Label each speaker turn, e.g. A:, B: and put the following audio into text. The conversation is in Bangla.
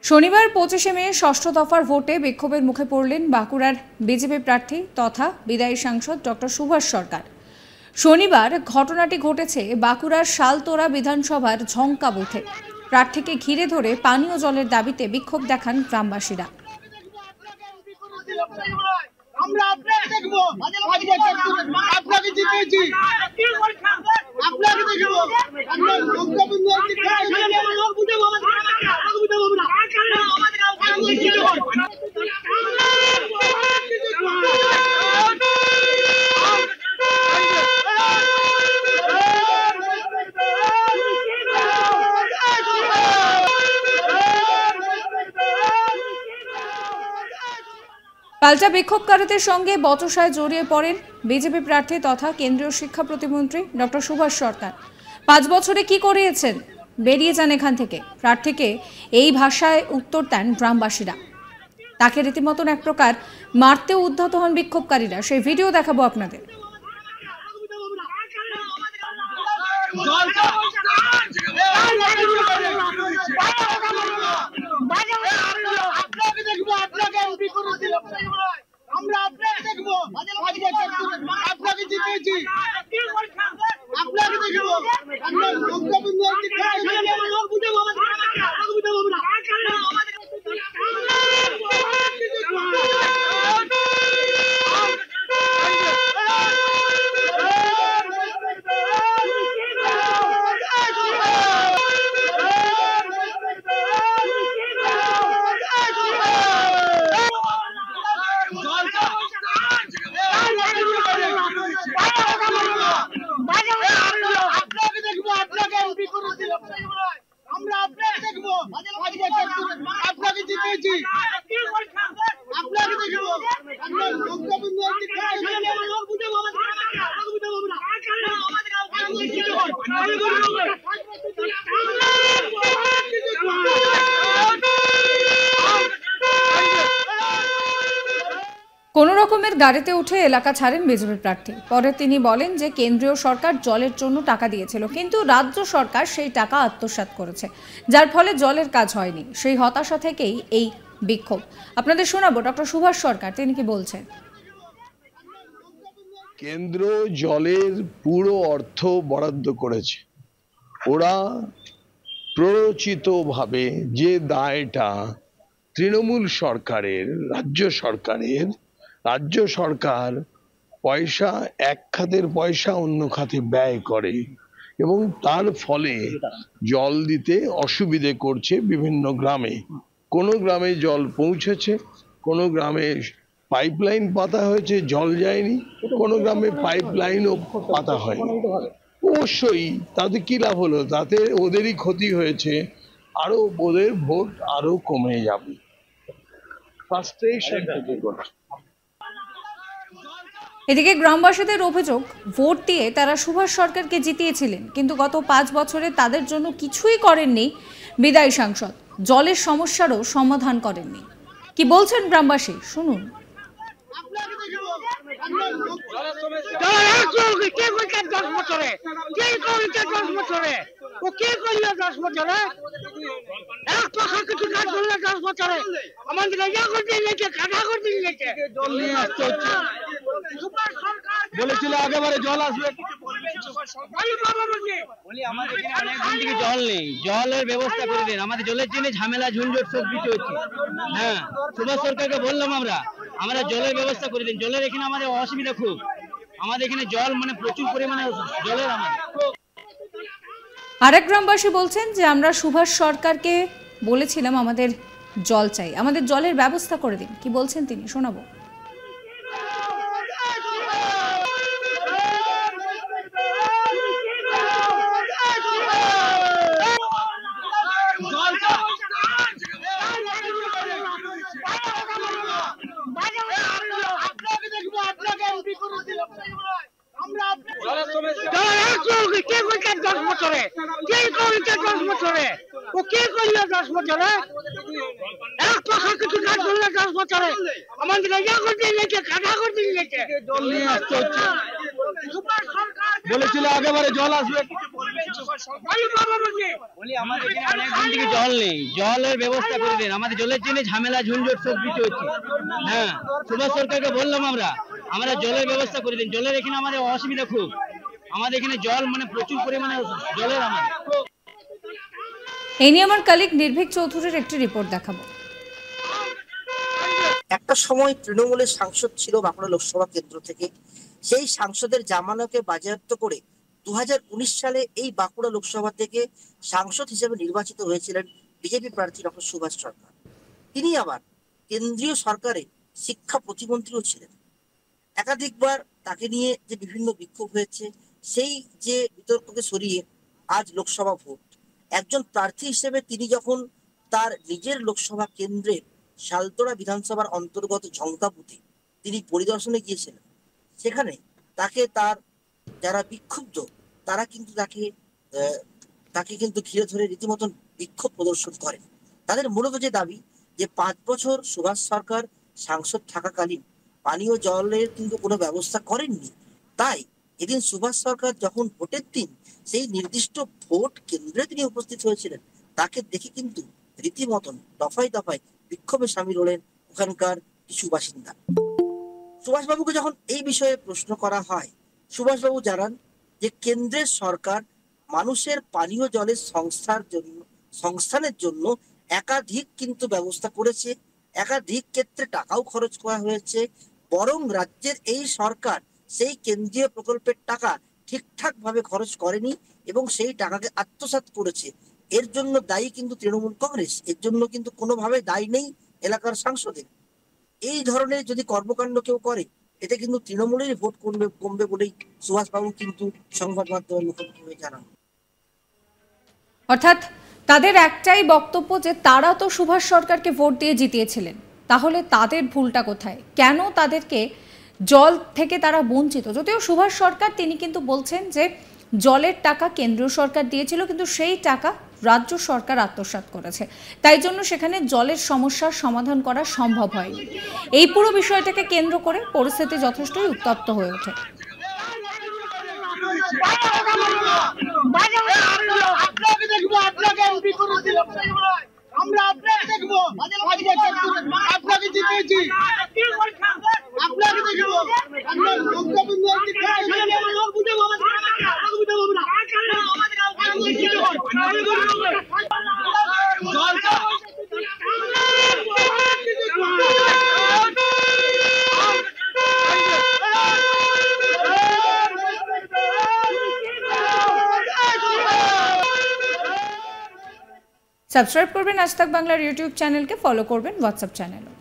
A: শনিবার 25শে মে ষষ্ঠ দফার ভোটে বিক্ষোভের মুখে পড়লেন বাঁকুড়ার বিজেপি প্রার্থী তথা বিদায়ী সাংসদ ডক্টর সুভাষ সরকার। শনিবার ঘটনাটি ঘটেছে বাঁকুড়ার শালতোরা বিধানসভার ঝঙ্কা বুথে। প্রার্থীকে ঘিরে ধরে পানীয় জলের দাবিতে বিক্ষোভ দেখান গ্রামবাসীরা।
B: আমরা আপনাকে দেখব, আপনাকে জিতেছি, আপনাকে দেখব, আমরা বঙ্গবন্ধু
A: পাল্টা বিক্ষোভকারীদের সঙ্গে বচসায় জড়িয়ে পড়েন বিজেপি প্রার্থী তথা কেন্দ্রীয় শিক্ষা প্রতিমন্ত্রী ডক্টর সুভাষ সরকার। 5 বছরে কি করিয়েছেন, বেরিয়ে যান এখান থেকে। প্রার্থীকে এই ভাষায় উত্তর দেন গ্রামবাসীরা। তাকে রীতিমতন এক প্রকার মারতেও উদ্ধত হন বিক্ষোভকারীরা। সেই ভিডিও দেখাবো আপনাদের।
B: আমরা আপনাকে দেখব, আপনাকে জিতেছি, আপনাকে দেখব, আমরা বঙ্গবন্ধু আমরা আপনাকে দেখব, আপনাকে জিতেছি, আপনাকে দেখব, আমরা বঙ্গবন্ধু
A: কোনো রকমের গাড়িতে উঠে এলাকা ছাড়েন বিজেপি প্রার্থী। পরে তিনি বলেন যে কেন্দ্রীয় সরকার জলের জন্য টাকা দিয়েছিল, কিন্তু রাজ্য সরকার সেই টাকা আত্মসাৎ করেছে, যার ফলে জলের কাজ হয়নি। সেই হতাশা থেকেই এই বিক্ষোভ। আপনাদের শোনাবো ডক্টর সুভাষ সরকার, তিনি কি বলছেন।
C: কেন্দ্র জলের পুরো অর্থ বরাদ্দ করেছে। ওরা প্ররোচিতভাবে যে দায়টা তৃণমূল সরকারের, রাজ্য সরকার পয়সা এক খাতের পয়সা অন্য খাতে ব্যয় করে এবং তার ফলে জল দিতে অসুবিধে করছে বিভিন্ন গ্রামে। কোনো গ্রামে জল পৌঁছেছে, কোনো গ্রামে পাইপলাইন পাতা হয়েছে, জল যায়নি, কোনো গ্রামে পাইপলাইনও পাতা হয়নি। অবশ্যই তাতে কি লাভ হলো? তাতে ওদেরই ক্ষতি হয়েছে, আরো ওদের ভোট আরো কমে যাবে। ফ্রাস্ট্রেশন থেকে করছে।
A: এদিকে গ্রামবাসীদের অভিযোগ, ভোট দিয়ে তারা সুভাষ সরকারকে জিতিয়েছিলেন, কিন্তু গত 5 বছরে তাদের জন্য কিছুই করেননি বিদায়ী সাংসদ। জলের সমস্যারও সমাধান করেননি। কি বলছেন গ্রামবাসী, শুনুন।
B: বলেছিল আগেবারে জল আসবে,
D: জল নেই, জলের ব্যবস্থা করে দিন। আমাদের জলের জন্য ঝামেলা ঝুনঝট সব কিছু হচ্ছে। হ্যাঁ, সুভাষ সরকারকে বললাম আমরা জলের ব্যবস্থা করে দিন। জলের এখানে আমাদের অসুবিধা খুব। আমাদের এখানে জল মানে প্রচুর পরিমাণে জলের আমাদের।
A: আরেক গ্রামবাসী বলছেন যে আমরা সুভাষ সরকারকে বলেছিলাম আমাদের জল চাই, আমাদের জলের ব্যবস্থা করে দিন। কি বলছেন তিনি, শোনাবো।
B: আমাদের বলেছিল আগেবারে জল আসবে।
D: বলি আমাদের এখানে অনেক দিন থেকে জল নেই, জলের ব্যবস্থা করে দিন। আমাদের জলের জন্য ঝামেলা ঝুনঝট সব কিছু হচ্ছে। হ্যাঁ, সুভাষ সরকারকে বললাম আমরা জলের ব্যবস্থা করে দিন। জলের এখানে আমাদের অসুবিধা খুব। আমাদের এখানে জল মানে প্রচুর পরিমাণে জলের আমাদের।
A: এই নিয়ে আমার কলিগ নির্ভীক চৌধুরীর একটি রিপোর্ট দেখাবো।
E: একটা সময় তৃণমূলের সাংসদ ছিল বাঁকুড়া লোকসভা কেন্দ্র থেকে। সেই সাংসদের জামানতকে বাজেয়াপ্ত করে 2019 সালে এই বাঁকুড়া লোকসভা থেকে সাংসদ হিসেবে নির্বাচিত হয়েছিলেন বিজেপি প্রার্থী ডক্টর সুভাষ সরকার। তিনি আবার কেন্দ্রীয় সরকারে শিক্ষা প্রতিমন্ত্রীও ছিলেন। একাধিকবার তাকে নিয়ে যে বিভিন্ন বিক্ষোভ হয়েছে, সেই যে বিতর্ককে সরিয়ে আজ লোকসভা ভোট। একজন প্রার্থী হিসেবে তিনি যখন তার নিজের লোকসভা কেন্দ্রের শালতোড়া বিধানসভার অন্তর্গত ঝংকাপুতে তিনি পরিদর্শনে গিয়েছিলেন, সেখানে তাকে তার যারা বিক্ষুব্ধ তারা কিন্তু তাকে কিন্তু ঘিরে ধরে রীতিমতন বিক্ষোভ প্রদর্শন করেন। তাদের মূলত যে দাবি যে 5 বছর সুভাষ সরকার সাংসদ থাকাকালীন পানীয় জলের কিন্তু কোনো ব্যবস্থা করেননি। তাই এদিন সুভাষ সরকার যখন ভোটের দিন সেই নির্দিষ্ট ভোট কেন্দ্রে তিনি উপস্থিত হয়েছিলেন, তাকে দেখে কিন্তু রীতিমতন দফায় দফায় বিক্ষোভে সামিল হলেন ওখানকার কিছু বাসিন্দা। সুভাষবাবুকে যখন এই বিষয়ে প্রশ্ন করা হয়, সুভাষবাবু জানান যে কেন্দ্রের সরকার মানুষের পানীয় জলের সংস্থানের জন্য একাধিক কিন্তু ব্যবস্থা করেছে, একাধিক ক্ষেত্রে টাকাও খরচ করা হয়েছে। বরং রাজ্যের এই সরকার সেই কেন্দ্রীয় প্রকল্পের টাকা ঠিকঠাক ভাবে খরচ করেনি এবং সেই টাকাকে আত্মসাৎ করেছে। এর জন্য দায়ী কিন্তু তৃণমূল কংগ্রেস, এর জন্য কিন্তু কোনোভাবে দায়ী নেই এলাকার সাংসদের। এই ধরনের যদি কর্মকাণ্ড কেউ করে, এতে কিন্তু তৃণমূলের ভোট কমবে বলেই সুভাষবাবু কিন্তু সংবাদ মাধ্যমের মুখোমুখি হয়ে জানান।
A: অর্থাৎ তাদের একটাই বক্তব্য যে তারা তো সুভাষ সরকারকে ভোট দিয়ে জিতিয়েছিলেন, তাহলে তাদের ভুলটা কোথায়? কেন তাদেরকে জল থেকে তারা বঞ্চিত? যদিও সুভাষ সরকার তিনি কিন্তু বলছেন যে জলের টাকা কেন্দ্রীয় সরকার দিয়েছিল, কিন্তু সেই টাকা রাজ্য সরকার আত্মসাৎ করেছে, তাই জন্য সেখানে জলের সমস্যার সমাধান করা সম্ভব হয়নি। এই পুরো বিষয়টাকে কেন্দ্র করে পরিস্থিতি যথেষ্টই উত্তপ্ত হয়ে ওঠে।
B: আপনাকে দেখবো, আপনাকে এমপি করেছিলাম, আমরা আপনাকে দেখবো, আপনাকে জিতেছি, আপনাকে দেখবো, আপনার বক্তব্য
A: সাবস্ক্রাইব করবেন আজ তাক বাংলার ইউটিউব চ্যানেলকে, ফলো করবেন হোয়াটসঅ্যাপ চ্যানেলও।